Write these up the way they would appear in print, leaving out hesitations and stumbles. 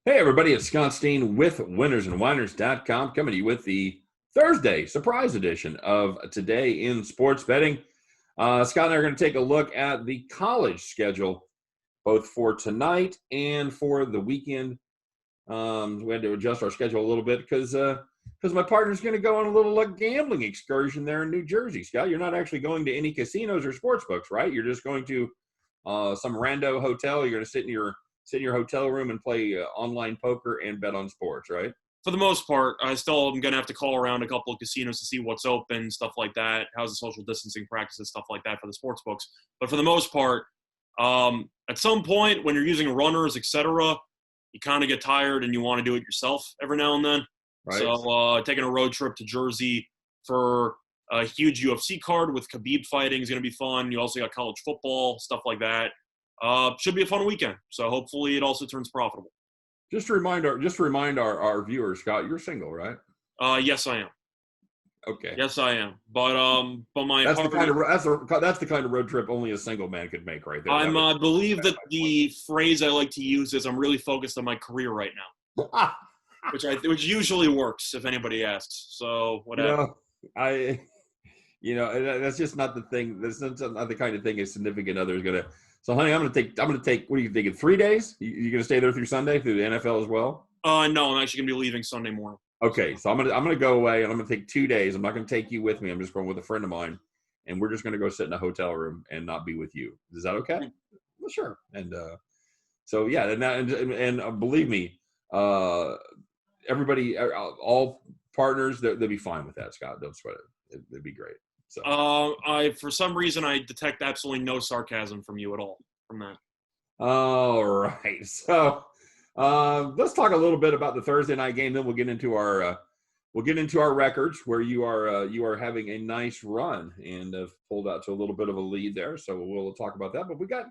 Hey, everybody, it's Scott Steen with winnersandwhiners.com coming to you with the Thursday surprise edition of Today in Sports Betting. Scott and I are going to take a look at the college schedule, both for tonight and for the weekend. We had to adjust our schedule a little bit because my partner's going to go on a little gambling excursion there in New Jersey. Scott, you're not actually going to any casinos or sports books, right? You're just going to some rando hotel. You're going to sit in your hotel room and play online poker and bet on sports, right? For the most part, I still am going to have to call around a couple of casinos to see what's open, stuff like that. How's the social distancing practices, stuff like that for the sports books. But for the most part, at some point when you're using runners, etc., you kind of get tired and you want to do it yourself every now and then. Right. So taking a road trip to Jersey for a huge UFC card with Khabib fighting is going to be fun. You also got college football, stuff like that. Should be a fun weekend. So hopefully it also turns profitable. Just to remind our viewers, Scott, you're single, right? Yes, I am. Okay. Yes, I am. But my that's the kind of road trip only a single man could make, right there. I believe that the phrase I like to use is I'm really focused on my career right now, which usually works if anybody asks. So whatever. That's just not the thing. That's not the kind of thing a significant other is gonna. So, honey, I'm gonna take. What are you thinking? 3 days? You gonna stay there through Sunday through the NFL as well? No, I'm actually gonna be leaving Sunday morning. Okay, so I'm gonna go away and I'm gonna take 2 days. I'm not gonna take you with me. I'm just going with a friend of mine, and we're just gonna go sit in a hotel room and not be with you. Is that okay? Well, sure. And so yeah, and believe me, everybody, all partners, they'll be fine with that. Scott, don't sweat it. It'd be great. So. For some reason, I detect absolutely no sarcasm from you at all from that. All right. So let's talk a little bit about the Thursday night game. Then we'll get into our records where you are having a nice run and have pulled out to a little bit of a lead there. So we'll talk about that. But we got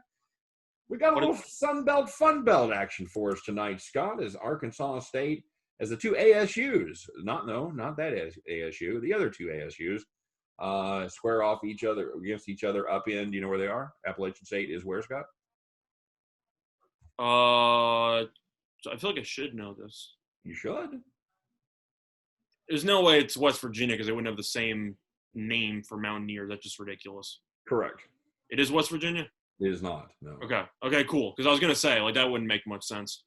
a little Sun Belt Fun Belt action for us tonight, Scott, as Arkansas State, as the two ASUs, not that ASU, the other two ASUs, square off against each other up in. Do you know where they are? Appalachian State is where, Scott? I feel like I should know this. You should. There's no way it's West Virginia because they wouldn't have the same name for Mountaineers. That's just ridiculous. Correct. It is West Virginia? It is not, no. Okay, cool. Because I was going to say, that wouldn't make much sense.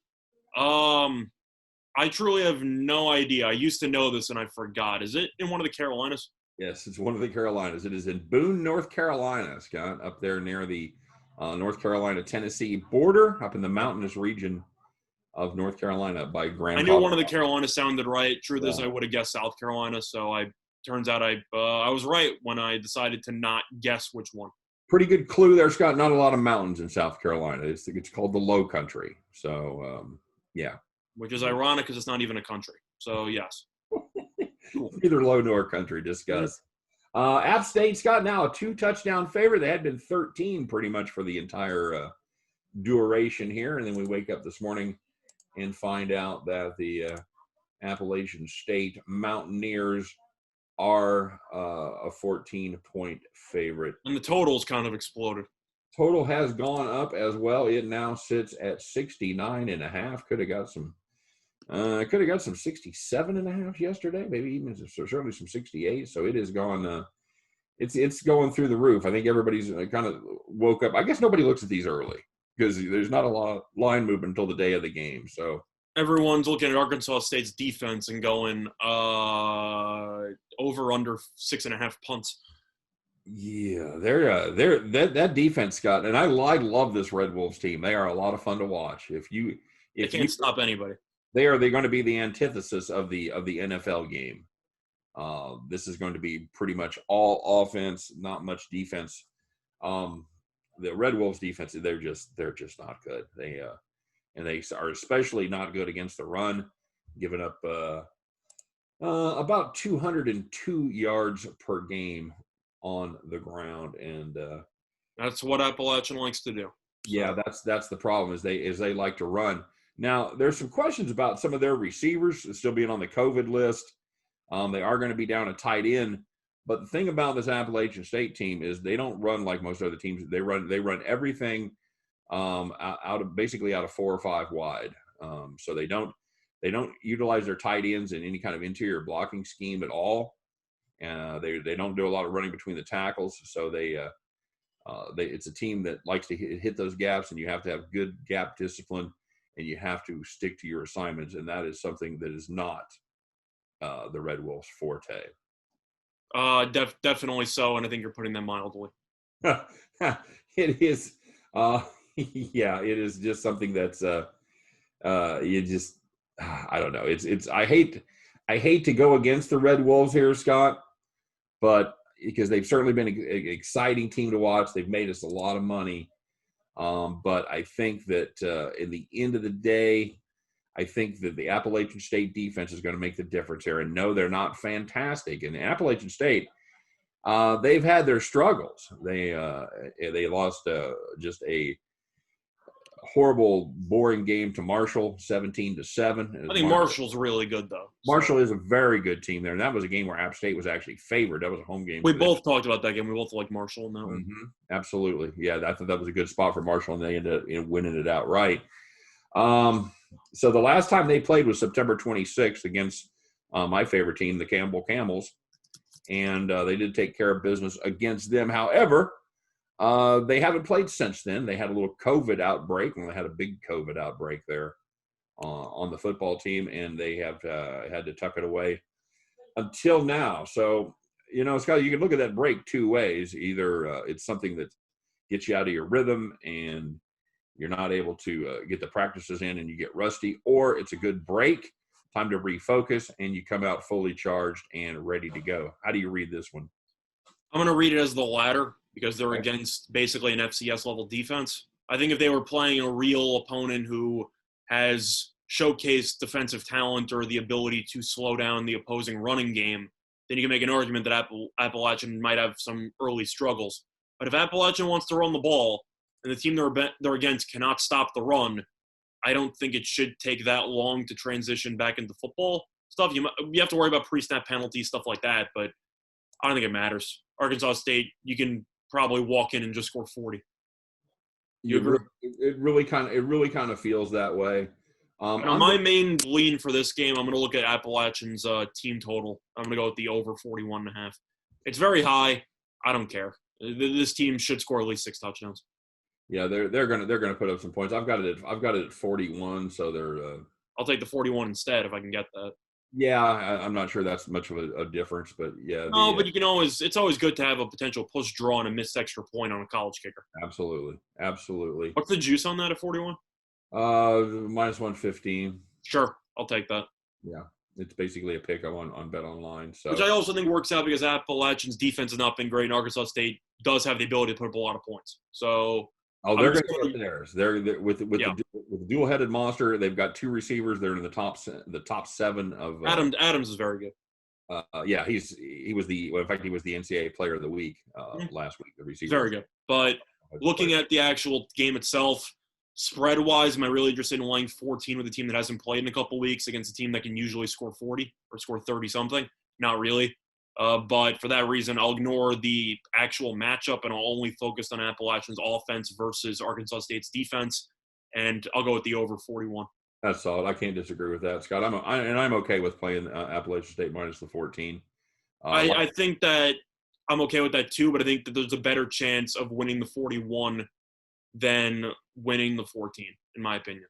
I truly have no idea. I used to know this and I forgot. Is it in one of the Carolinas? Yes, it's one of the Carolinas. It is in Boone, North Carolina, Scott, up there near the North Carolina-Tennessee border, up in the mountainous region of North Carolina by Grand. I knew one of the Carolinas sounded right. Truth is, I would have guessed South Carolina. So turns out I was right when I decided to not guess which one. Pretty good clue there, Scott. Not a lot of mountains in South Carolina. It's called the Low Country. So, yeah. Which is ironic because it's not even a country. So, yes. Cool. Neither low nor country. Discuss. App State, Scott, now a 2-touchdown favorite. They had been 13 pretty much for the entire duration here. And then we wake up this morning and find out that the Appalachian State Mountaineers are a 14-point favorite. And the total's kind of exploded. Total has gone up as well. It now sits at 69.5. Could have got some 67.5 yesterday, maybe even certainly some 68. So it has gone. It's going through the roof. I think everybody's kind of woke up. I guess nobody looks at these early because there's not a lot of line movement until the day of the game. So everyone's looking at Arkansas State's defense and going over under 6.5 punts. Yeah, they're that defense, Scott, and I love this Red Wolves team. They are a lot of fun to watch. If you can't stop anybody. They're going to be the antithesis of the NFL game. This is going to be pretty much all offense, not much defense. The Red Wolves defense, they're just not good. They are especially not good against the run, giving up about 202 yards per game on the ground, and that's what Appalachian likes to do. So. Yeah, that's the problem is they like to run. Now, there's some questions about some of their receivers still being on the COVID list. They are going to be down a tight end. But the thing about this Appalachian State team is they don't run like most other teams. They run everything out of 4 or 5 wide. So they don't utilize their tight ends in any kind of interior blocking scheme at all. And they don't do a lot of running between the tackles. So it's a team that likes to hit those gaps, and you have to have good gap discipline, and you have to stick to your assignments. And that is something that is not the Red Wolves' forte. Definitely so, and I think you're putting them mildly. It is, yeah, it is just something that's you just, I don't know. It's I hate to go against the Red Wolves here, Scott, but because they've certainly been an exciting team to watch. They've made us a lot of money, but I think that in the end of the day, I think that the Appalachian State defense is going to make the difference here. And no, they're not fantastic. And Appalachian State, they've had their struggles. They lost just a horrible, boring game to Marshall, 17-7. I think Marshall's really good, though. Marshall is a very good team there, and that was a game where App State was actually favored. That was a home game. We both talked about that game. We both liked Marshall in that one. Mm-hmm. Absolutely. Yeah, I thought that was a good spot for Marshall, and they ended up winning it outright. So the last time they played was September 26th against my favorite team, the Campbell Camels, and they did take care of business against them. However, they haven't played since then. They had a little COVID outbreak, and they had a big COVID outbreak there on the football team, and they have had to tuck it away until now. So, Scott, you can look at that break two ways. Either it's something that gets you out of your rhythm and you're not able to get the practices in and you get rusty, or it's a good break, time to refocus, and you come out fully charged and ready to go. How do you read this one? I'm going to read it as the latter because they're against basically an FCS-level defense. I think if they were playing a real opponent who has showcased defensive talent or the ability to slow down the opposing running game, then you can make an argument that Appalachian might have some early struggles. But if Appalachian wants to run the ball and the team they're against cannot stop the run, I don't think it should take that long to transition back into football stuff. You have to worry about pre-snap penalties, stuff like that, but I don't think it matters. Arkansas State, you can probably walk in and just score 40. It really kind of feels that way. My main lean for this game, I'm going to look at Appalachian's team total. I'm going to go with the over 41.5. It's very high. I don't care. This team should score at least 6 touchdowns. Yeah, they're gonna put up some points. I've got it at 41, so they're. I'll take the 41 instead if I can get that. Yeah, I'm not sure that's much of a difference, but yeah. No, but you can always. It's always good to have a potential push draw and a missed extra point on a college kicker. Absolutely. What's the juice on that at 41? Minus 115. Sure, I'll take that. Yeah, it's basically a pick on Bet Online. So, which I also think works out because Appalachian's defense has not been great, and Arkansas State does have the ability to put up a lot of points. So. Oh, they're going to get theirs. They're with the dual-headed monster. They've got 2 receivers. They're in the top 7 of. Adams is very good. Yeah, he was the NCAA Player of the Week last week. The receiver. Very good. But looking at the actual game itself, spread-wise, am I really interested in laying 14 with a team that hasn't played in a couple weeks against a team that can usually score 40 or score 30-something? Not really. But for that reason, I'll ignore the actual matchup and I'll only focus on Appalachian's offense versus Arkansas State's defense, and I'll go with the over 41. That's solid. I can't disagree with that, Scott. I'm okay with playing Appalachian State minus the 14. I think that I'm okay with that too, but I think that there's a better chance of winning the 41 than winning the 14, in my opinion.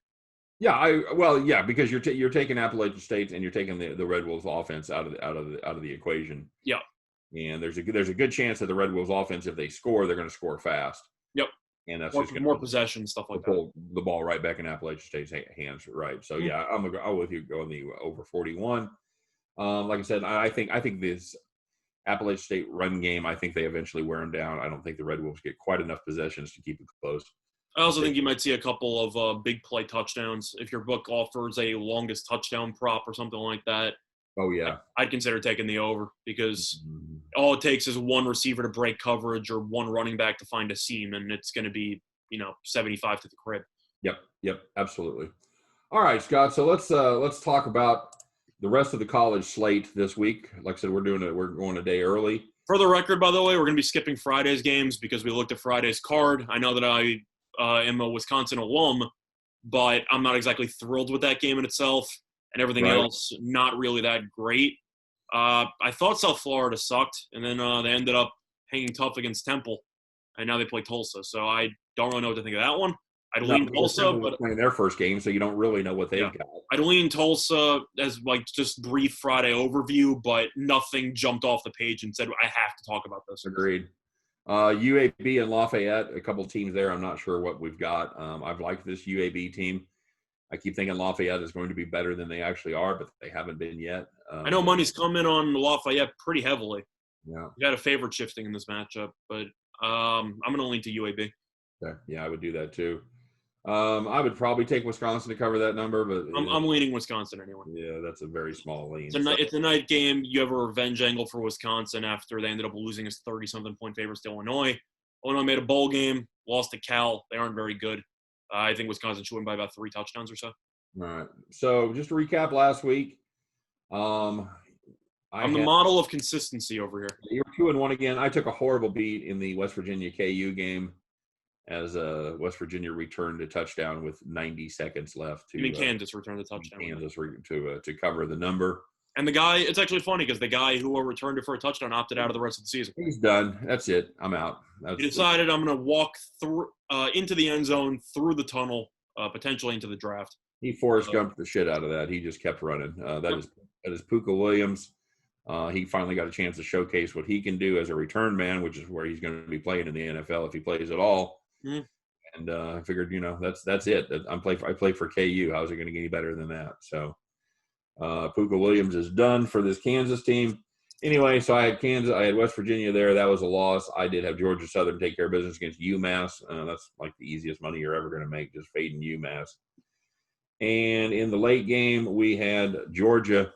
Yeah, because you're taking Appalachian State and you're taking the Red Wolves offense out of the equation. Yeah. And there's a good chance that the Red Wolves offense, if they score, they're going to score fast. Yep. And that's more possession, stuff like that. Pull the ball right back in Appalachian State's hands, right? So yeah, I'm with you going the over 41. Like I said, I think this Appalachian State run game, I think they eventually wear them down. I don't think the Red Wolves get quite enough possessions to keep it close. I also think you might see a couple of big play touchdowns. If your book offers a longest touchdown prop or something like that, oh yeah, I'd consider taking the over because all it takes is one receiver to break coverage or one running back to find a seam, and it's going to be 75 to the crib. Yep, absolutely. All right, Scott. So let's talk about the rest of the college slate this week. Like I said, we're going a day early. For the record, by the way, we're going to be skipping Friday's games because we looked at Friday's card. I know that I am a Wisconsin alum, but I'm not exactly thrilled with that game in itself, and everything else not really that great. I thought South Florida sucked, and then they ended up hanging tough against Temple, and now they play Tulsa. So I don't really know what to think of that one. I'd lean Tulsa, but playing their first game, so you don't really know what they've got. I'd lean Tulsa as just brief Friday overview, but nothing jumped off the page and said I have to talk about this. Agreed. UAB and Lafayette, a couple teams there. I'm not sure what we've got. I've liked this UAB team. I keep thinking Lafayette is going to be better than they actually are, but they haven't been yet. I know money's come in on Lafayette pretty heavily. Yeah, you got a favorite shifting in this matchup, but I'm going to lean to UAB. Okay. Yeah, I would do that too. I would probably take Wisconsin to cover that number, but I'm leaning Wisconsin anyway. Yeah, that's a very small lean. It's a night game. You have a revenge angle for Wisconsin after they ended up losing as 30-something point favorites to Illinois. Illinois made a bowl game, lost to Cal. They aren't very good. I think Wisconsin should win by about 3 touchdowns or so. All right. So just to recap last week, I'm the model of consistency over here. You're 2-1 again. I took a horrible beat in the West Virginia KU game as West Virginia returned a touchdown with 90 seconds left. Kansas returned the touchdown. Kansas to cover the number. And the guy, it's actually funny because the guy who returned it for a touchdown opted out of the rest of the season. He's done. That's it. I'm out. He decided I'm going to walk through into the end zone, through the tunnel, potentially into the draft. He Forrest Gumped the shit out of that. He just kept running. That is Puka Williams. He finally got a chance to showcase what he can do as a return man, which is where he's going to be playing in the NFL if he plays at all. Mm. And I figured, that's it. I play for KU. How's it going to get any better than that? So Puka Williams is done for this Kansas team. Anyway, so I had Kansas. I had West Virginia there. That was a loss. I did have Georgia Southern take care of business against UMass. That's like the easiest money you're ever going to make, just fading UMass. And in the late game, we had Georgia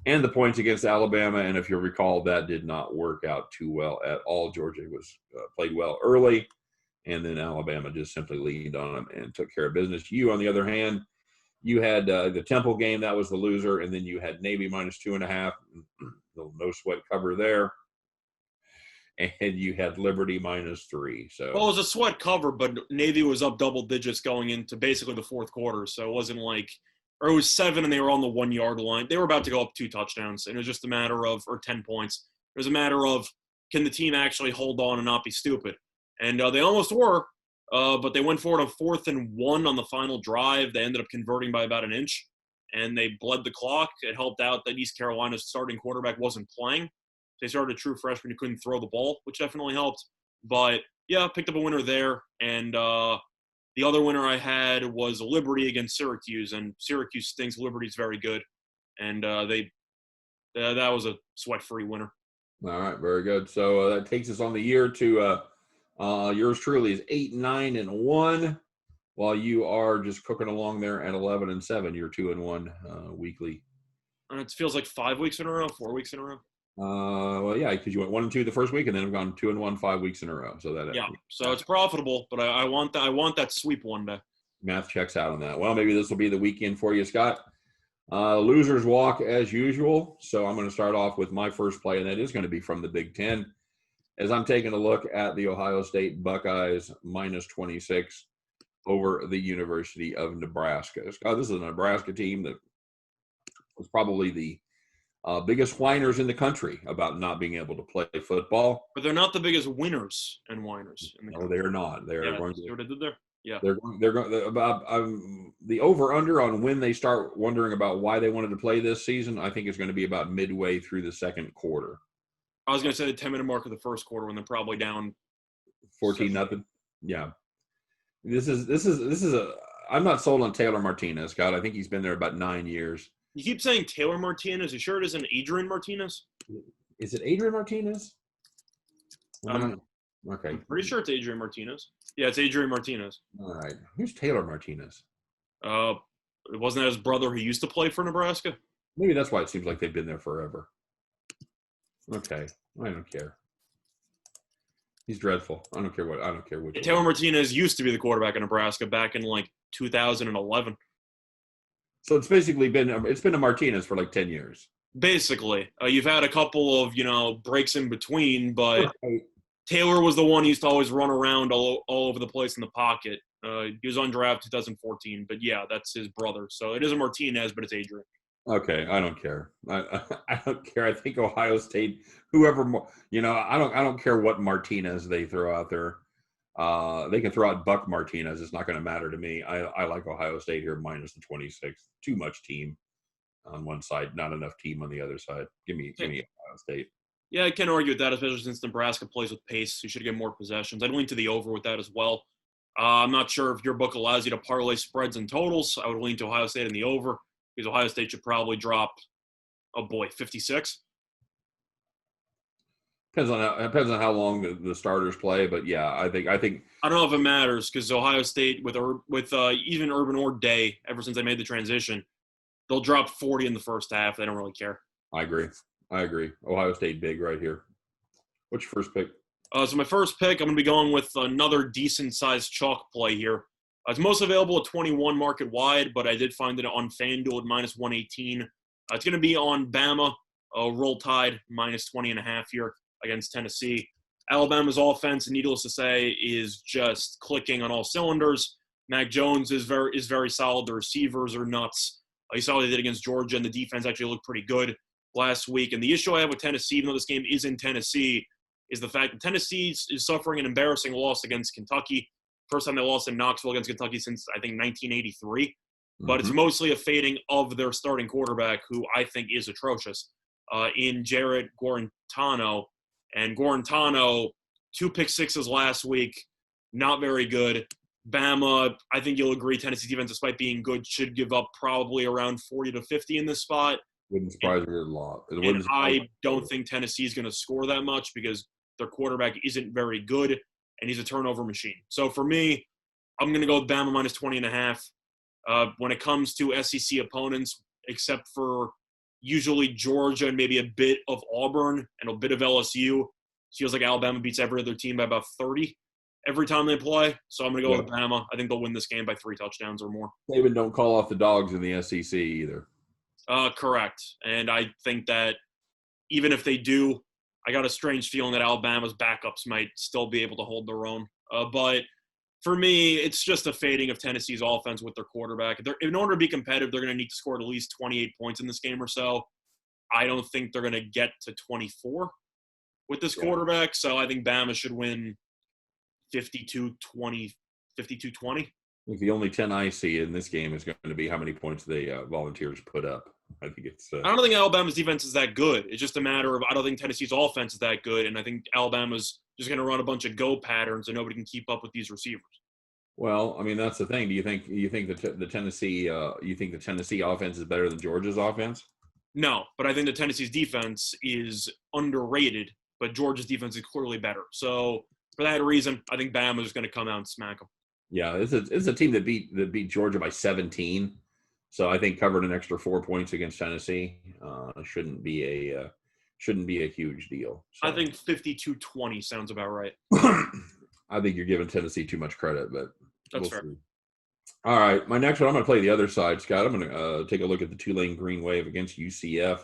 and the points against Alabama. And if you'll recall, that did not work out too well at all. Georgia was played well early, and then Alabama just simply leaned on them and took care of business. You, on the other hand, you had the Temple game. That was the loser. And then you had Navy -2.5. No sweat cover there. And you had Liberty -3. So, well, it was a sweat cover, but Navy was up double digits going into basically the fourth quarter. So it wasn't like – or it was 7 and they were on the 1-yard line. They were about to go up 2 touchdowns, and it was just a matter of – or 10 points. It was a matter of can the team actually hold on and not be stupid. And they almost were, but they went for it on 4th and 1 on the final drive. They ended up converting by about an inch, and they bled the clock. It helped out that East Carolina's starting quarterback wasn't playing. They started a true freshman who couldn't throw the ball, which definitely helped. But, yeah, picked up a winner there. And the other winner I had was Liberty against Syracuse, and Syracuse stinks. Liberty's very good. And that was a sweat-free winner. All right, very good. So that takes us on the year to yours truly is 8-9-1, while you are just cooking along there at 11-7. You're 2-1 weekly. And it feels like 5 weeks in a row, 4 weeks in a row. Well, yeah, because you went 1-2 the first week, and then have gone 2-1 5 weeks in a row. So so it's profitable, but I want that sweep one day. Math checks out on that. Well, maybe this will be the weekend for you, Scott. Losers walk as usual. So I'm going to start off with my first play, and that is going to be from the Big Ten, as I'm taking a look at the Ohio State Buckeyes -26 over the University of Nebraska. Scott, this is a Nebraska team that was probably the biggest whiners in the country about not being able to play football. But they're not the biggest winners and whiners in the country. No, they're not. They're going to. See what I did there? Yeah. They're going about the over/under on when they start wondering about why they wanted to play this season. I think is going to be about midway through the second quarter. I was going to say the 10-minute mark of the first quarter when they're probably down 14-0. Yeah. This is a. I'm not sold on Taylor Martinez, Scott. I think he's been there about 9 years. You keep saying Taylor Martinez. You sure it isn't Adrian Martinez? Is it Adrian Martinez? Okay. I'm pretty sure it's Adrian Martinez. Yeah, it's Adrian Martinez. All right. Who's Taylor Martinez? Wasn't that his brother who used to play for Nebraska? Maybe that's why it seems like they've been there forever. Okay. I don't care. He's dreadful. I don't care what. Taylor Martinez used to be the quarterback of Nebraska back in like 2011. So it's basically been a Martinez for like 10 years. Basically, you've had a couple of breaks in between, but Taylor was the one who used to always run around all over the place in the pocket. He was undrafted 2014, but yeah, that's his brother. So it isn't Martinez, but it's Adrian. Okay, I don't care. I don't care. I think Ohio State, whoever, I don't care what Martinez they throw out there. They can throw out Buck Martinez. It's not going to matter to me. I like Ohio State here minus the 26. Too much team on one side, not enough team on the other side. Give me Ohio State. Yeah, I can't argue with that, especially since Nebraska plays with pace. You should get more possessions. I'd lean to the over with that as well. I'm not sure if your book allows you to parlay spreads and totals. I would lean to Ohio State in the over because Ohio State should probably drop, 56. Depends on how long the starters play, but yeah, I think I don't know if it matters because Ohio State with even Urban or Day, ever since they made the transition, they'll drop 40 in the first half. They don't really care. I agree. Ohio State big right here. What's your first pick? So my first pick, I'm going to be going with another decent-sized chalk play here. It's most available at 21 market wide, but I did find it on FanDuel at minus 118. It's going to be on Bama, Roll Tide, minus 20.5 here against Tennessee. Alabama's offense, needless to say, is just clicking on all cylinders. Mac Jones is very solid. The receivers are nuts. You saw what they did against Georgia, and the defense actually looked pretty good last week. And the issue I have with Tennessee, even though this game is in Tennessee, is the fact that Tennessee is suffering an embarrassing loss against Kentucky. First time they lost in Knoxville against Kentucky since, I think, 1983. But it's mostly a fading of their starting quarterback, who I think is atrocious, in Jarrett Guarantano. And Guarantano, 2 pick sixes last week, not very good. Bama, I think you'll agree, Tennessee defense, despite being good, should give up probably around 40 to 50 in this spot. Wouldn't surprise me a lot. And I don't think Tennessee is going to score that much because their quarterback isn't very good, and he's a turnover machine. So for me, I'm going to go with Bama minus 20.5. When it comes to SEC opponents, except for usually Georgia and maybe a bit of Auburn and a bit of LSU, feels like Alabama beats every other team by about 30 every time they play. So I'm going to go with Bama. I think they'll win this game by 3 touchdowns or more. They even don't call off the dogs in the SEC either. Correct. And I think that even if they do, I got a strange feeling that Alabama's backups might still be able to hold their own. But for me, it's just a fading of Tennessee's offense with their quarterback. In order to be competitive, they're going to need to score at least 28 points in this game or so. I don't think they're going to get to 24 with this quarterback. So I think Bama should win 52-20. I think the only 10 I see in this game is going to be how many points the Volunteers put up. I think it's. I don't think Alabama's defense is that good. It's just a matter of I don't think Tennessee's offense is that good, and I think Alabama's just going to run a bunch of go patterns, and nobody can keep up with these receivers. Well, I mean that's the thing. Do you think the Tennessee offense is better than Georgia's offense? No, but I think the Tennessee's defense is underrated, but Georgia's defense is clearly better. So for that reason, I think Bama is going to come out and smack them. Yeah, it's a team that beat Georgia by 17. So I think covering an extra 4 points against Tennessee shouldn't be a huge deal. So. I think 52-20 sounds about right. I think you're giving Tennessee too much credit, but that's fair. See. All right, my next one, I'm going to play the other side, Scott. I'm going to take a look at the Tulane Green Wave against UCF.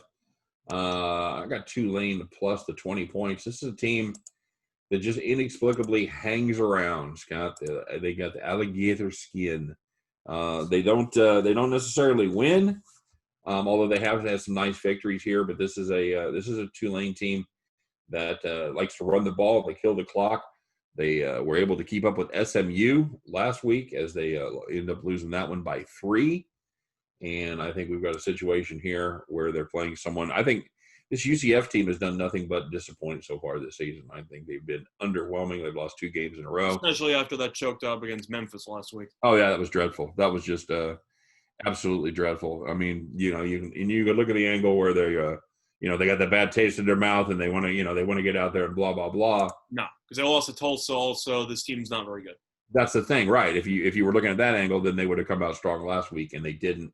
I got Tulane plus the 20 points. This is a team that just inexplicably hangs around, Scott. They got the alligator skin. They don't necessarily win, although they have had some nice victories here. But this is a Tulane team that likes to run the ball. They kill the clock. They were able to keep up with SMU last week as they ended up losing that one by 3. And I think we've got a situation here where they're playing someone. I think this UCF team has done nothing but disappoint so far this season. I think they've been underwhelming. They've lost 2 games in a row. Especially after that choked up against Memphis last week. Oh, yeah, that was dreadful. That was just absolutely dreadful. I mean, you could look at the angle where they got the bad taste in their mouth and they want to get out there and blah, blah, blah. No, because they lost to Tulsa also. This team's not very good. That's the thing, right? If you were looking at that angle, then they would have come out strong last week, and they didn't.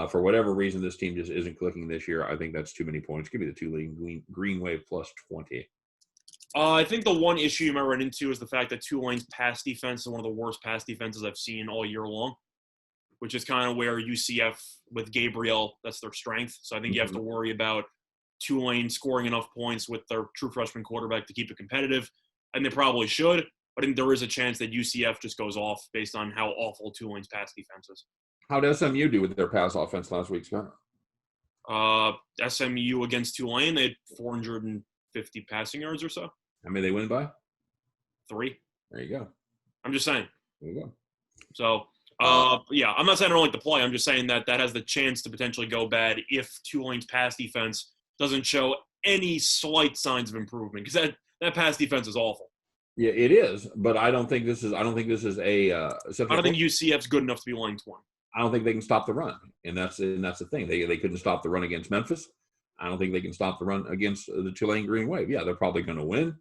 For whatever reason, this team just isn't clicking this year. I think that's too many points. Give me the Tulane Green Wave plus 20. I think the one issue you might run into is the fact that Tulane's pass defense is one of the worst pass defenses I've seen all year long, which is kind of where UCF with Gabriel, that's their strength. So I think you have to worry about Tulane scoring enough points with their true freshman quarterback to keep it competitive, and they probably should. But I think there is a chance that UCF just goes off based on how awful Tulane's pass defense is. How did SMU do with their pass offense last week, Scott? SMU against Tulane, they had 450 passing yards or so. How many they win by? 3. There you go. I'm just saying. There you go. So, yeah, I'm not saying I don't like the play. I'm just saying that has the chance to potentially go bad if Tulane's pass defense doesn't show any slight signs of improvement, because that pass defense is awful. Yeah, it is, but I don't think this is a. I don't think UCF's good enough to be laying 20. I don't think they can stop the run, and that's the thing. They couldn't stop the run against Memphis. I don't think they can stop the run against the Tulane Green Wave. Yeah, they're probably going to win,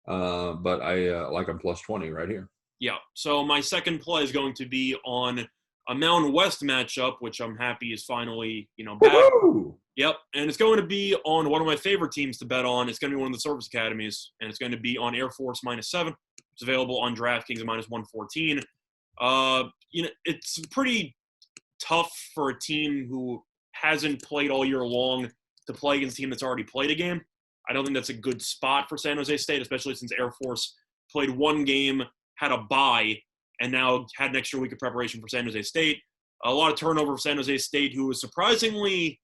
but I like them plus 20 right here. Yeah. So my second play is going to be on a Mountain West matchup, which I'm happy is finally back. Woo-hoo! Yep, and it's going to be on one of my favorite teams to bet on. It's going to be one of the service academies, and it's going to be on Air Force -7. It's available on DraftKings at -114. It's pretty tough for a team who hasn't played all year long to play against a team that's already played a game. I don't think that's a good spot for San Jose State, especially since Air Force played one game, had a bye, and now had an extra week of preparation for San Jose State. A lot of turnover for San Jose State, who was surprisingly,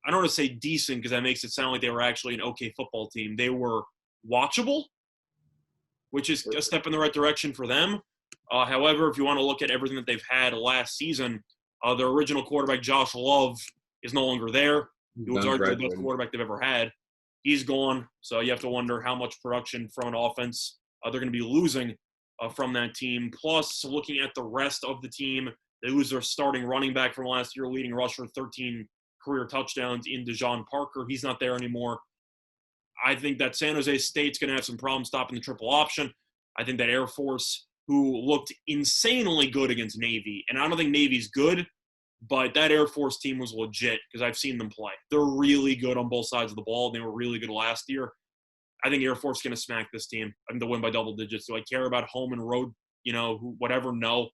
I don't want to say decent because that makes it sound like they were actually an okay football team. They were watchable, which is a step in the right direction for them. However, if you want to look at everything that they've had last season, their original quarterback, Josh Love, is no longer there. He was arguably the best quarterback they've ever had. He's gone, so you have to wonder how much production from an offense they're going to be losing from that team. Plus, looking at the rest of the team, they lose their starting running back from last year, leading rusher, 13 career touchdowns in Dejon Parker. He's not there anymore. I think that San Jose State's going to have some problems stopping the triple option. I think that Air Force, who looked insanely good against Navy, and I don't think Navy's good, but that Air Force team was legit because I've seen them play. They're really good on both sides of the ball, and they were really good last year. I think Air Force is going to smack this team. I think they'll win by double digits. Do I care about home and road, whatever? No.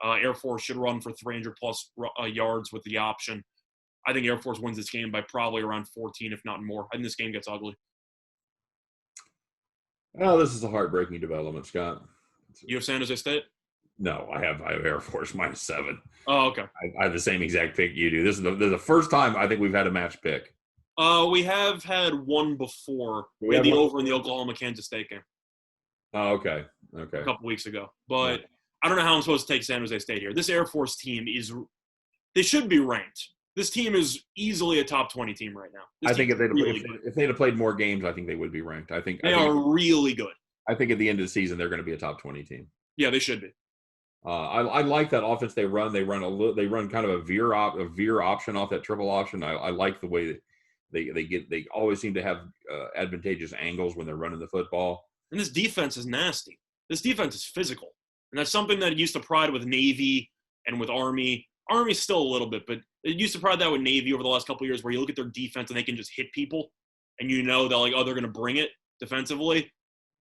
Air Force should run for 300-plus yards with the option. I think Air Force wins this game by probably around 14, if not more. I think this game gets ugly. Oh, this is a heartbreaking development, Scott. You have San Jose State? No, I have Air Force -7. Oh, okay. I have the same exact pick you do. This is the first time I think we've had a match pick. We have had one before. We had the over in the Oklahoma-Kansas State game. Oh, okay. A couple weeks ago. But I don't know how I'm supposed to take San Jose State here. This Air Force team they should be ranked. This team is easily a top 20 team right now. I think if they'd have played more games, I think they would be ranked. I think they are really good. I think at the end of the season they're going to be a top 20 team. Yeah, they should be. I like that offense they run. They run kind of a veer option off that triple option. I like the way that they always seem to have advantageous angles when they're running the football. And this defense is nasty. This defense is physical, and that's something that used to pride with Navy and with Army. Army's still a little bit, but it used to pride that with Navy over the last couple of years, where you look at their defense and they can just hit people, and that they're going to bring it defensively.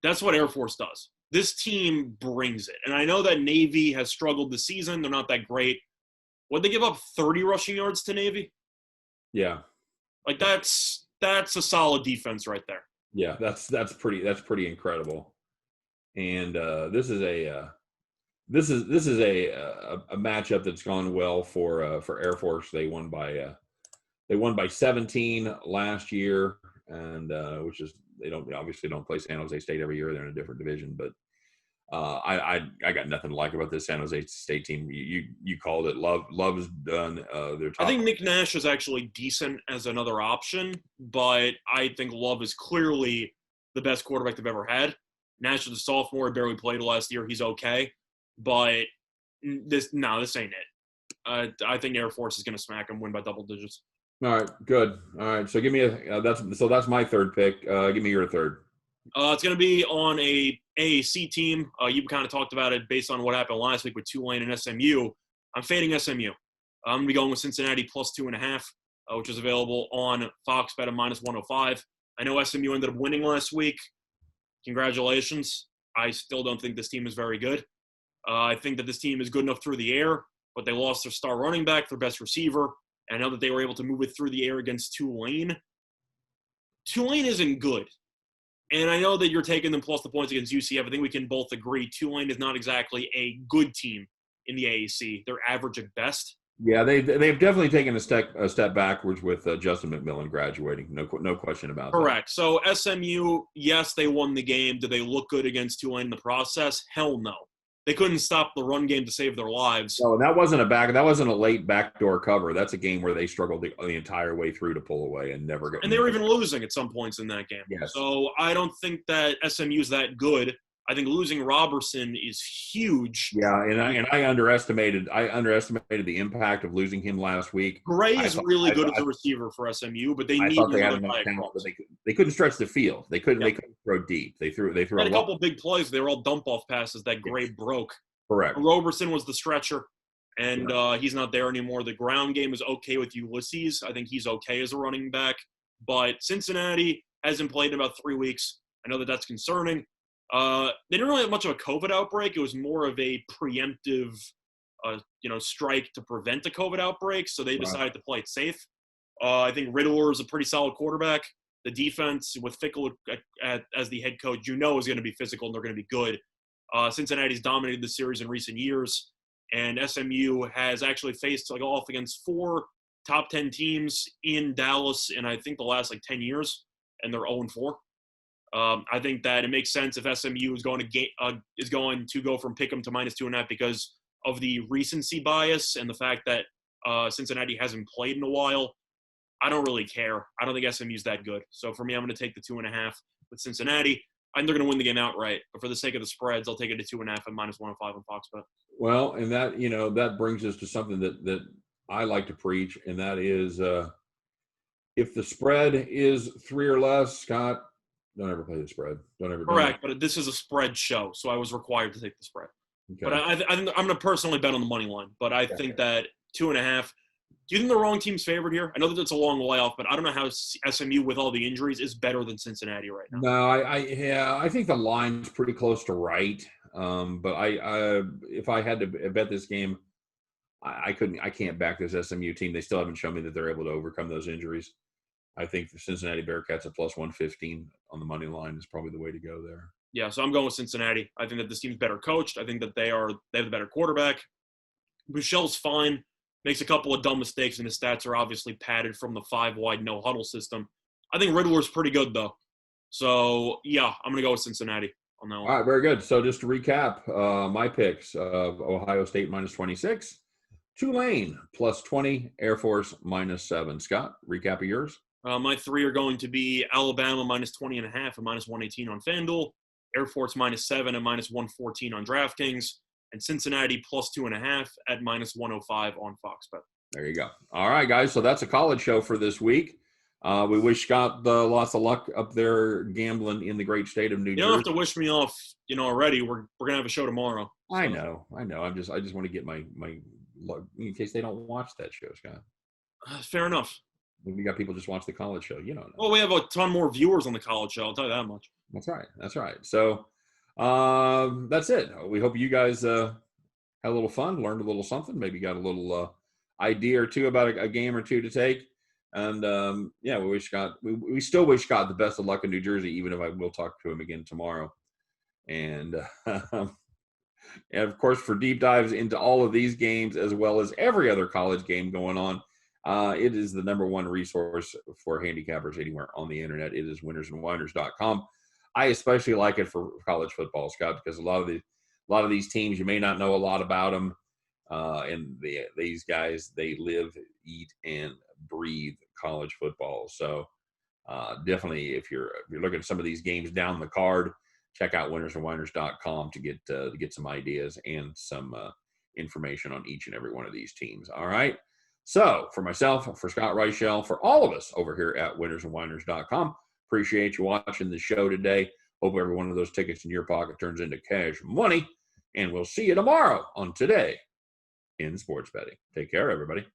That's what Air Force does. This team brings it. And I know that Navy has struggled this season. They're not that great. Would they give up 30 rushing yards to Navy? Yeah. Like that's a solid defense right there. Yeah, that's pretty incredible. And this is a matchup that's gone well for Air Force. They won by 17 last year, and which is they obviously don't play San Jose State every year. They're in a different division, but I got nothing to like about this San Jose State team. You called it. Love is done. I think Nick Nash is actually decent as another option, but I think Love is clearly the best quarterback they've ever had. Nash is a sophomore, barely played last year. He's okay, but this ain't it. I think Air Force is going to smack them, win by double digits. All right, good. All right, so give me that's my third pick. Give me your third. It's going to be on a AAC team. You kind of talked about it based on what happened last week with Tulane and SMU. I'm fading SMU. I'm going to be going with Cincinnati plus 2.5, which is available on Fox Bet at -105. I know SMU ended up winning last week. Congratulations. I still don't think this team is very good. I think that this team is good enough through the air, but they lost their star running back, their best receiver. And I know that they were able to move it through the air against Tulane. Tulane isn't good. And I know that you're taking them plus the points against UCF. I think we can both agree Tulane is not exactly a good team in the AAC. They're average at best. Yeah, they've definitely taken a step backwards with Justin McMillan graduating. No question about that. Correct. So SMU, yes, they won the game. Did they look good against Tulane in the process? Hell no. They couldn't stop the run game to save their lives. No, and that wasn't a late backdoor cover. That's a game where they struggled the entire way through to pull away and never got. And they were even losing at some points in that game. Yes. So I don't think that SMU is that good. I think losing Robertson is huge. Yeah, and I underestimated the impact of losing him last week. Gray is really good as a receiver for SMU, but they need another guy across. But they couldn't stretch the field. They couldn't throw deep. They threw had a couple big plays. They were all dump off passes that Gray broke. Correct. Roberson was the stretcher, and he's not there anymore. The ground game is okay with Ulysses. I think he's okay as a running back. But Cincinnati hasn't played in about 3 weeks. I know that that's concerning. They didn't really have much of a COVID outbreak. It was more of a preemptive, strike to prevent a COVID outbreak. So they decided to play it safe. I think Riddler is a pretty solid quarterback. The defense with Fickle as the head coach, is going to be physical and they're going to be good. Cincinnati's dominated the series in recent years, and SMU has actually faced off against 4 top 10 teams in Dallas in I think the last 10 years, and they're 0-4. I think that it makes sense if SMU is going to go from pick'em to -2.5 because of the recency bias and the fact that Cincinnati hasn't played in a while. I don't really care. I don't think SMU's that good. So for me, I'm going to take the 2.5 with Cincinnati. I think they're going to win the game outright, but for the sake of the spreads, I'll take it to 2.5 at -105 on Fox Bet. Well, and that brings us to something that I like to preach, and that is if the spread is 3 or less, Scott, don't ever play the spread. Don't ever. Correct, but this is a spread show, so I was required to take the spread. Okay. But I'm going to personally bet on the money line, but I think that 2.5. Do you think the wrong team's favored here? I know that it's a long way off, but I don't know how SMU, with all the injuries, is better than Cincinnati right now. No, I think the line's pretty close to right. But if I had to bet this game, I can't back this SMU team. They still haven't shown me that they're able to overcome those injuries. I think the Cincinnati Bearcats at +115 on the money line is probably the way to go there. Yeah, so I'm going with Cincinnati. I think that this team's better coached. I think that they have the better quarterback. Michelle's fine. Makes a couple of dumb mistakes, and his stats are obviously padded from the 5-wide no-huddle system. I think Riddler's pretty good, though. So, yeah, I'm going to go with Cincinnati on that one. All right, very good. So just to recap, my picks of Ohio State -26, Tulane +20, Air Force -7. Scott, recap of yours? My 3 are going to be Alabama -20.5 at -118 on FanDuel, Air Force -7 at -114 on DraftKings, and Cincinnati +2.5 at -105 on Fox Bet. There you go. All right, guys. So that's a college show for this week. We wish Scott lots of luck up there gambling in the great state of New Jersey. You don't have to wish me off, already. We're gonna have a show tomorrow. So. I know. I just want to get my luck in case they don't watch that show, Scott. Fair enough. We got people just watch the college show. You know. Well, we have a ton more viewers on the college show. I'll tell you that much. That's right. So that's it. We hope you guys had a little fun, learned a little something, maybe got a little idea or two about a game or two to take. And we still wish Scott the best of luck in New Jersey, even if I will talk to him again tomorrow. And of course, for deep dives into all of these games, as well as every other college game going on, it is the #1 resource for handicappers anywhere on the internet. It is winnersandwhiners.com. I especially like it for college football, Scott, because a lot of these teams, you may not know a lot about them. And these guys, they live, eat, and breathe college football. So definitely, if you're looking at some of these games down the card, check out winnersandwhiners.com to get some ideas and some information on each and every one of these teams. All right. So for myself, for Scott Reichel, for all of us over here at winnersandwhiners.com, appreciate you watching the show today. Hope every one of those tickets in your pocket turns into cash money. And we'll see you tomorrow on Today in Sports Betting. Take care, everybody.